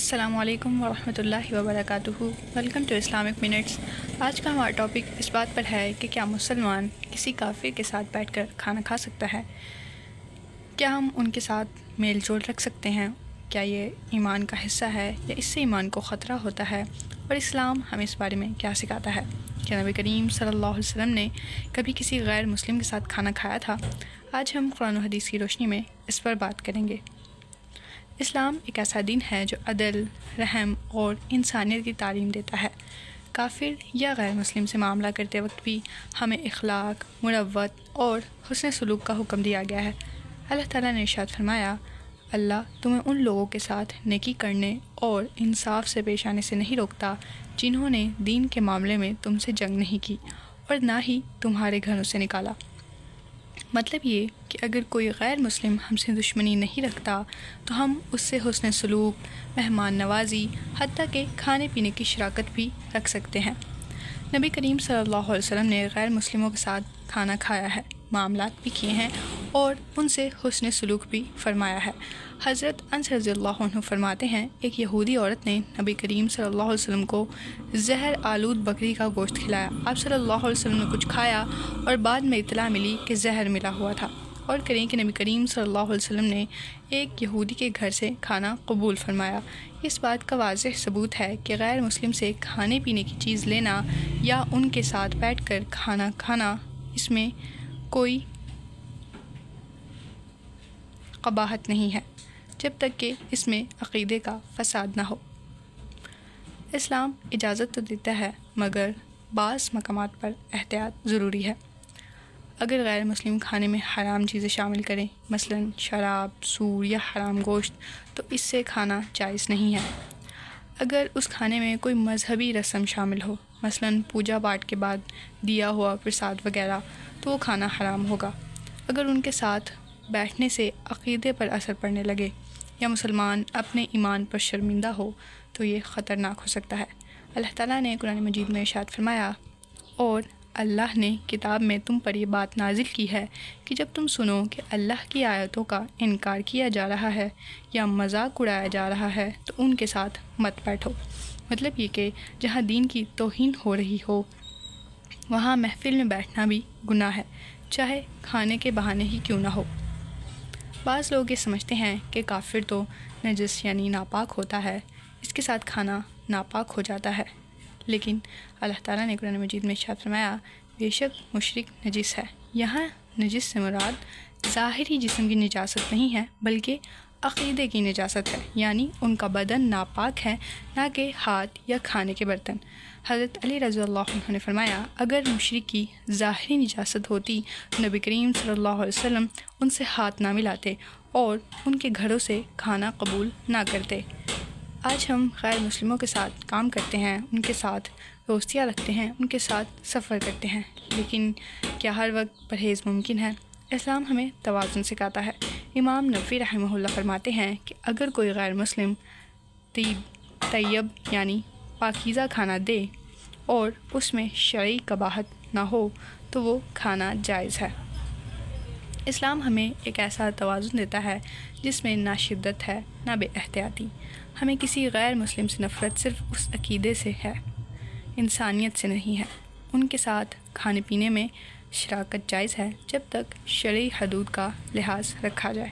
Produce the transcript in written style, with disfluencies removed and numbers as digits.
السلام علیکم ورحمۃ اللہ وبرکاتہ۔ Welcome to Islamic minutes. آج کا ہمارا ٹاپک اس بات پر ہے کہ کیا مسلمان کسی کافر کے ساتھ بیٹھ کر کھانا کھا سکتا ہے؟ کیا ہم ان کے ساتھ میل جول رکھ سکتے ہیں؟ کیا یہ ایمان کا حصہ ہے یا اس سے ایمان کو خطرہ ہوتا ہے؟ اور اسلام ہمیں اس بارے میں کیا سکھاتا ہے؟ کیا نبی کریم صلی اللہ علیہ وسلم نے کبھی کسی غیر مسلم کے ساتھ کھانا کھایا تھا؟ آج ہم قرآن و حدیث کی روشنی میں اس پر بات کریں گے۔ اسلام ایک ایسا دین ہے جو عدل، رحم اور انسانیت کی تعلیم دیتا ہے۔ کافر یا غیر مسلم سے معاملہ کرتے وقت بھی ہمیں اخلاق، مروت اور حسن سلوک کا حکم دیا گیا ہے۔ اللہ تعالیٰ نے ارشاد فرمایا، اللہ تمہیں ان لوگوں کے ساتھ نیکی کرنے اور انصاف سے پیش آنے سے نہیں روکتا جنہوں نے دین کے معاملے میں تم سے جنگ نہیں کی اور نہ ہی تمہارے گھروں سے نکالا۔ مطلب یہ کہ اگر کوئی غیر مسلم ہم سے دشمنی نہیں رکھتا تو ہم اس سے حسن سلوک، مہمان نوازی، حتیٰ کہ کھانے پینے کی شراکت بھی رکھ سکتے ہیں۔ نبی کریم صلی اللہ علیہ وسلم نے غیر مسلموں کے ساتھ کھانا کھایا ہے، معاملات بھی کیے ہیں اور ان سے حسن سلوک بھی فرمایا ہے۔ حضرت انس رضی اللہ عنہ فرماتے ہیں، ایک یہودی عورت نے نبی کریم صلی اللہ علیہ وسلم کو زہر آلود بکری کا گوشت کھلایا۔ آپ صلی اللہ علیہ وسلم نے کچھ کھایا اور بعد میں اطلاع ملی کہ زہر ملا ہوا تھا۔ اور کریں کہ نبی کریم صلی اللہ علیہ وسلم نے ایک یہودی کے گھر سے کھانا قبول فرمایا۔ اس بات کا واضح ثبوت ہے کہ غیر مسلم سے کھانے پینے کی چیز لینا یا ان کے ساتھ بیٹھ کر کھانا کھانا، اس میں کوئی قباحت نہیں ہے جب تک کہ اس میں عقیدے کا فساد نہ ہو۔ اسلام اجازت تو دیتا ہے مگر بعض مقامات پر احتیاط ضروری ہے۔ اگر غیر مسلم کھانے میں حرام چیزیں شامل کریں، مثلا شراب، سور یا حرام گوشت، تو اس سے کھانا جائز نہیں ہے۔ اگر اس کھانے میں کوئی مذہبی رسم شامل ہو، مثلا پوجا پاٹ کے بعد دیا ہوا پرساد وغیرہ، تو وہ کھانا حرام ہوگا۔ اگر ان کے ساتھ بیٹھنے سے عقیدے پر اثر پڑنے لگے یا مسلمان اپنے ایمان پر شرمندہ ہو تو یہ خطرناک ہو سکتا ہے۔ اللہ تعالیٰ نے قرآن مجید میں ارشاد فرمایا، اور اللہ نے کتاب میں تم پر یہ بات نازل کی ہے کہ جب تم سنو کہ اللہ کی آیتوں کا انکار کیا جا رہا ہے یا مذاق اڑایا جا رہا ہے تو ان کے ساتھ مت بیٹھو۔ مطلب یہ کہ جہاں دین کی توہین ہو رہی ہو وہاں محفل میں بیٹھنا بھی گناہ ہے، چاہے کھانے کے بہانے ہی کیوں نہ ہو۔ بعض لوگ یہ سمجھتے ہیں کہ کافر تو نجس یعنی ناپاک ہوتا ہے، اس کے ساتھ کھانا ناپاک ہو جاتا ہے، لیکن اللہ تعالیٰ نے قرآن مجید میں ارشاد فرمایا، بے شک مشرک نجس ہے۔ یہاں نجس سے مراد ظاہری جسم کی نجاست نہیں ہے بلکہ عقیدے کی نجاست ہے، یعنی ان کا بدن ناپاک ہے، نہ کہ ہاتھ یا کھانے کے برتن۔ حضرت علی رضی اللہ عنہ نے فرمایا، اگر مشرک کی ظاہری نجاست ہوتی تو نبی کریم صلی اللہ علیہ وسلم ان سے ہاتھ نہ ملاتے اور ان کے گھروں سے کھانا قبول نہ کرتے۔ آج ہم غیر مسلموں کے ساتھ کام کرتے ہیں، ان کے ساتھ دوستیاں رکھتے ہیں، ان کے ساتھ سفر کرتے ہیں، لیکن کیا ہر وقت پرہیز ممکن ہے؟ اسلام ہمیں توازن سکھاتا ہے۔ امام نووی رحمہ اللہ فرماتے ہیں کہ اگر کوئی غیر مسلم طیب یعنی پاکیزہ کھانا دے اور اس میں شرعی قباحت نہ ہو تو وہ کھانا جائز ہے۔ اسلام ہمیں ایک ایسا توازن دیتا ہے جس میں نہ شدت ہے نہ بے احتیاطی۔ ہمیں کسی غیر مسلم سے نفرت صرف اس عقیدے سے ہے، انسانیت سے نہیں ہے۔ ان کے ساتھ کھانے پینے میں شراکت جائز ہے جب تک شرعی حدود کا لحاظ رکھا جائے۔